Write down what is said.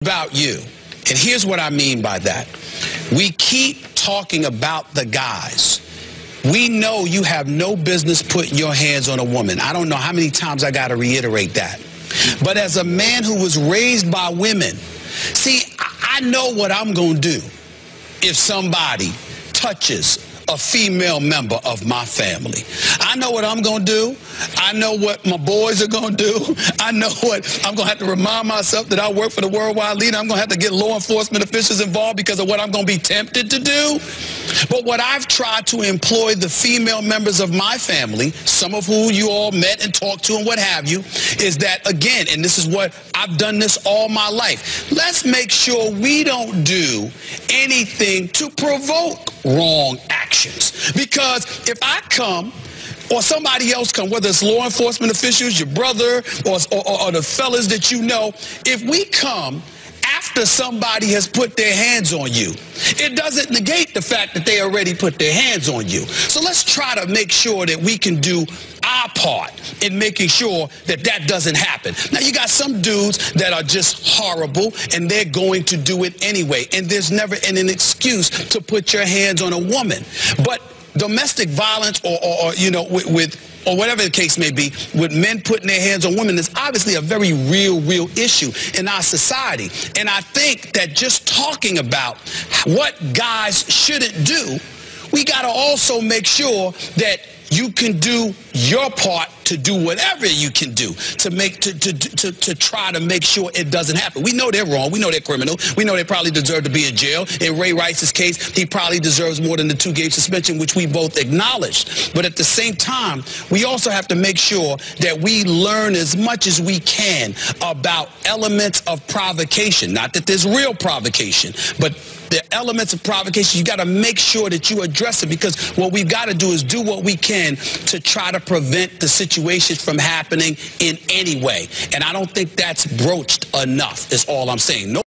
about you. And here's what I mean by that. We keep talking about the guys. We know you have no business putting your hands on a woman. I don't know how many times I got to reiterate that. But as a man who was raised by women, see, I know what I'm going to do if somebody touches a female member of my family. I know what I'm going to do. I know what my boys are going to do. I know what I'm going to have to remind myself that I work for the worldwide leader. I'm going to have to get law enforcement officials involved because of what I'm going to be tempted to do. But what I've tried to employ the female members of my family, some of who you all met and talked to and what have you, is that, again, and this is what I've done this all my life, let's make sure we don't do anything to provoke wrong actions. Because if I come or somebody else come, whether it's law enforcement officials, your brother, or the fellas that you know, if we come after somebody has put their hands on you, it doesn't negate the fact that they already put their hands on you. So let's try to make sure that we can do our part in making sure that that doesn't happen. Now, you got some dudes that are just horrible, and they're going to do it anyway. And there's never an excuse to put your hands on a woman. But domestic violence or you know, or whatever the case may be, with men putting their hands on women is obviously a very real issue in our society. And I think that just talking about what guys shouldn't do, we got to also make sure that you can do your part to do whatever you can do to try to make sure it doesn't happen. We know they're wrong. We know they're criminal. We know they probably deserve to be in jail. In Ray Rice's case, he probably deserves more than the 2-game suspension, which we both acknowledged. But at the same time, we also have to make sure that we learn as much as we can about elements of provocation. Not that there's real provocation, but the elements of provocation, you got to make sure that you address it, because what we've got to do is do what we can to try to prevent the situations from happening in any way. And I don't think that's broached enough, is all I'm saying.